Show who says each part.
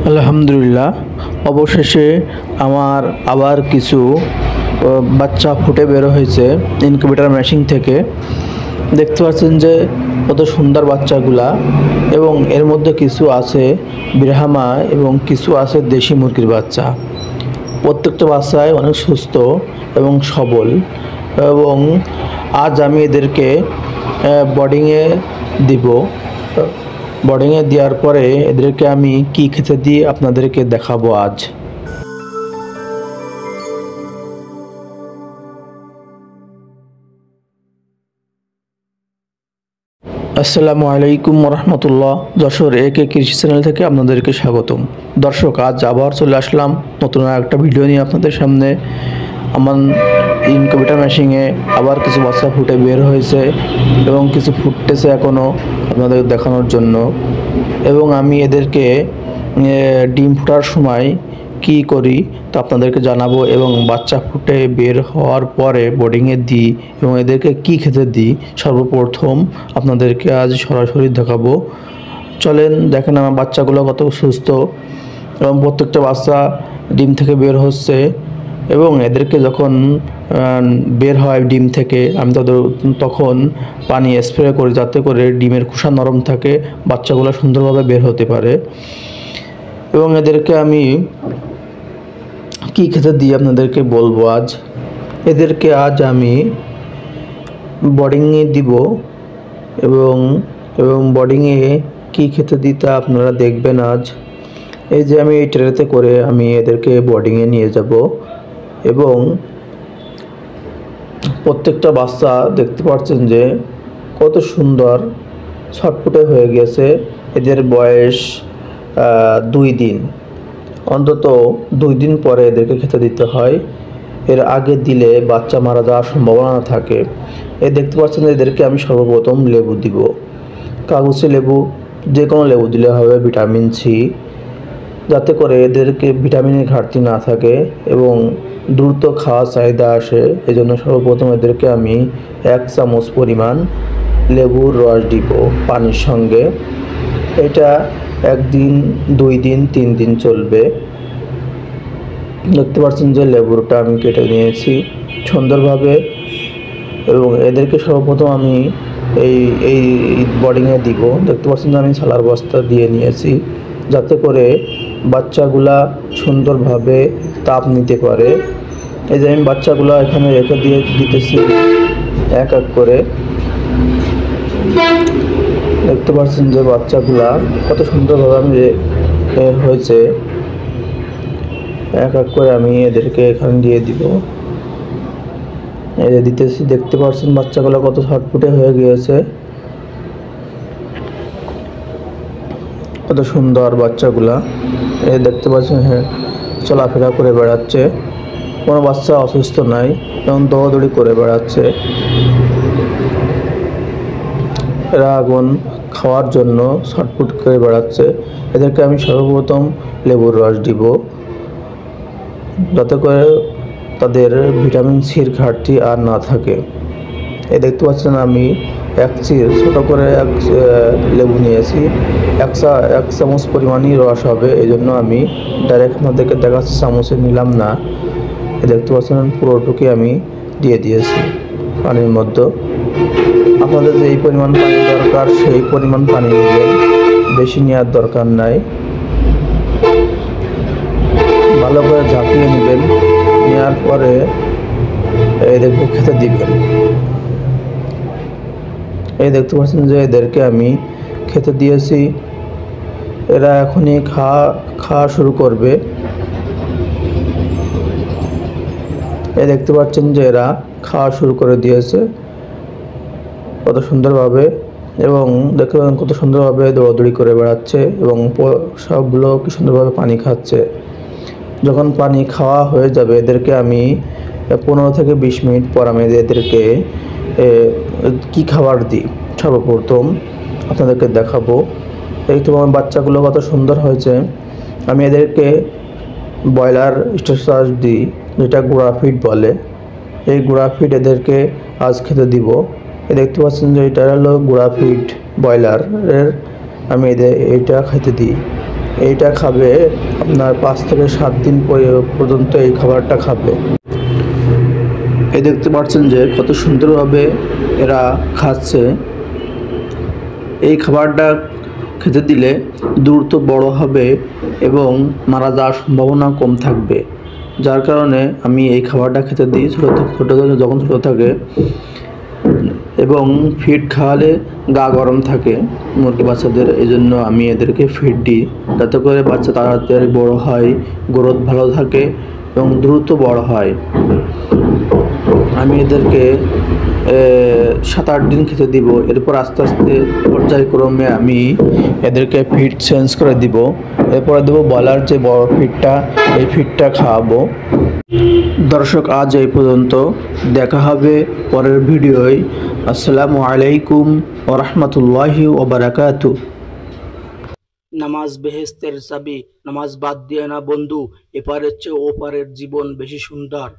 Speaker 1: আলহামদুলিল্লাহ, অবশেষে আমার আবার কিছু বাচ্চা ফুটে বের হয়েছে ইনকিউবেটর মেশিন থেকে। দেখতে পাচ্ছেন যে কত সুন্দর বাচ্চাগুলা, এবং এর মধ্যে কিছু আছে ব্রাহ্মা এবং কিছু আছে দেশি মুরগির বাচ্চা। প্রত্যেকটা বাচ্চাই অনেক সুস্থ এবং সবল, এবং আজ আমি এদেরকে বোর্ডিংয়ে দিব। বোর্ডিংয়ে দেওয়ার পরে এদেরকে আমি কি খেতে দিই আপনাদেরকে দেখাবো আজ। আসসালামু আলাইকুম রহমতুল্লাহ। যশোর একে কৃষি চ্যানেল থেকে আপনাদেরকে স্বাগতম। দর্শক, আজ আবার চলে আসলাম নতুন একটা ভিডিও নিয়ে আপনাদের সামনে। আমার ইনকিউবেটর মেশিনে আবার কিছু বাচ্চা ফুটে বের হয়েছে এবং কিছু ফুটতেছে এখনও আপনাদের দেখানোর জন্য। এবং আমি এদেরকে ডিম ফোটার সময় কি করি তা আপনাদেরকে জানাবো, এবং বাচ্চা ফুটে বের হওয়ার পরে বোর্ডিংয়ে দিই এবং এদেরকে কি খেতে দিই সর্বপ্রথম আপনাদেরকে আজ সরাসরি দেখাবো। চলেন দেখেন আমার বাচ্চাগুলো কত সুস্থ, এবং প্রত্যেকটা বাচ্চা ডিম থেকে বের হচ্ছে। এবং এদেরকে যখন বের হয় ডিম থেকে, আমি তখন পানি স্প্রে করি যাতে করে ডিমের খোসা নরম থাকে, বাচ্চাগুলো সুন্দরভাবে বের হতে পারে। এবং এদেরকে আমি কি খেতে দিই আপনাদেরকে বলবো আজ। এদেরকে আজ আমি বোর্ডিংয়ে দিব, এবং বোর্ডিংয়ে কি খেতে দিই তা আপনারা দেখবেন আজ। এই যে আমি এই ট্রেতে করে আমি এদেরকে বোর্ডিংয়ে নিয়ে যাব, এবং প্রত্যেকটা বাচ্চা দেখতে পাচ্ছেন যে কত সুন্দর ছটফটে হয়ে গেছে। এদের বয়স 2 দিন, অন্তত 2 দিন পরে এদেরকে খেতে দিতে হয়। এর আগে দিলে বাচ্চা মারা যাওয়ার সম্ভাবনা থাকে। দেখতে পাচ্ছেন এদেরকে আমি সর্বপ্রথম লেবু দিব, কাগজে লেবু, যে কোনো লেবু দিলে হবে, ভিটামিন সি, যাতে করে এদেরকে ভিটামিনের ঘাটতি না থাকে এবং দ্রুত খাওয়ার চাহিদা আসে। এজন্য সর্বপ্রথম এদেরকে আমি 1 চামচ পরিমাণ লেবুর রস দিব পানির সঙ্গে। এটা 1 দিন, 2 দিন, 3 দিন চলবে। দেখতে পাচ্ছেন যে লেবুটা আমি কেটে নিয়েছি সুন্দরভাবে, এবং এদেরকে সর্বপ্রথম আমি এই বোর্ডিংয়ে দিব। দেখতে পাচ্ছেন যে আমি ছালার বস্তা দিয়ে নিয়েছি, যাতে করে বাচ্চাগুলা সুন্দরভাবে তাপ নিতে পারে। এই যে আমি বাচ্চাগুলা এখানে রেখে দিতেছি এক এক করে। দেখতে পাচ্ছেন যে বাচ্চাগুলা কত সুন্দরভাবে আমি হয়েছে। এক এক করে আমি এদেরকে এখানে দিয়ে দিব, এই যে দিতেছি। দেখতে পাচ্ছেন বাচ্চাগুলো কত ছটফটে হয়ে গিয়েছে, কত সুন্দর বাচ্চাগুলা। দেখতে পাচ্ছেন, হ্যাঁ, চলাফেরা করে বেড়াচ্ছে, কোনো বাচ্চা অসুস্থ নাই, এবং দৌড়াদৌড়ি করে বেড়াচ্ছে। এরা এখন খাওয়ার জন্য ছটফট করে বেড়াচ্ছে। এদেরকে আমি সর্বপ্রথম লেবুর রস দিব, যাতে করে তাদের ভিটামিন সির ঘাটতি আর না থাকে। দেখতে পাচ্ছেন আমি ছোটো করে এক লেবু নিয়েছি, 1 চামচ পরিমাণই রস হবে, এই জন্য আমি ডাইরেক্ট আপনাদেরকে দেখাচ্ছি, চামচে নিলাম না। দেখতে পাচ্ছেন পুরোটুকুই আমি দিয়ে দিয়েছি পানির মধ্যে। আপনাদের যেই পরিমাণ পানি দরকার সেই পরিমাণ পানি নেবেন, বেশি নেওয়ার দরকার নাই। ভালো করে ঝাঁকিয়ে নেবেন, নেওয়ার পরে এদেরকে খেতে দিবেন। দেখতে পাচ্ছেন যে এদেরকে আমি খেতে দিয়েছি, এরা এখনই খাওয়া শুরু করবে। দেখতে পাচ্ছেন যে এরা খাওয়া শুরু করে দিয়েছে কত সুন্দরভাবে, এবং দেখুন কত সুন্দরভাবে দৌড়াদৌড়ি করে বেড়াচ্ছে, এবং সবগুলো কি সুন্দরভাবে পানি খাচ্ছে। যখন পানি খাওয়া হয়ে যাবে এদেরকে আমি 15 থেকে 20 মিনিট পর আমি এদেরকে কি খাবার দিই সর্বপ্রথম আপনাদেরকে দেখাবো। এই তো আমার বাচ্চাগুলো কত সুন্দর হয়েছে। আমি এদেরকে ব্রয়লার স্টেসাস দিই, যেটা গুঁড়া ফিড বলে। এই গুঁড়া ফিড এদেরকে আজ খেতে দিব। দেখতে পাচ্ছেন যে এটা হলো গুঁড়া ফিড ব্রয়লারের, আমি এইটা খেতে দিই। এইটা খাবে আপনার 5 থেকে 7 দিন পর্যন্ত এই খাবারটা খাবে। এই দেখতে পাচ্ছেন যে কত সুন্দরভাবে এরা খাচ্ছে। এই খাবারটা খেতে দিলে দ্রুত বড় হবে এবং মারা যাওয়ার সম্ভাবনা কম থাকবে, যার কারণে আমি এই খাবারটা খেতে দিই যখন ছোটো থাকে। এবং ফিড খাওয়ালে গা গরম থাকে মুরগি বাচ্চাদের, এই জন্য আমি এদেরকে ফিড দিই, যাতে করে বাচ্চা তাড়াতাড়ি বড় হয়, গ্রোথ ভালো থাকে এবং দ্রুত বড় হয়। আমি এদেরকে 7-8 দিন খেতে দিব, এরপর আস্তে আস্তে পর্যায়ক্রমে আমি এদেরকে ফিড চেঞ্জ করে দিব। এরপরে দেবো বলার যে বড় ফিডটা, এই ফিডটা খাওয়াবো। দর্শক আজ এই পর্যন্ত, দেখা হবে পরের ভিডিওয়। আসসালামু আলাইকুম ওয়া রাহমাতুল্লাহি ওয়া বারাকাতুহু। নামাজ বেহেশতের চাবি, নামাজ বাদ দিয়ে না বন্ধু, এপারের চেয়ে ওপারের জীবন বেশি সুন্দর।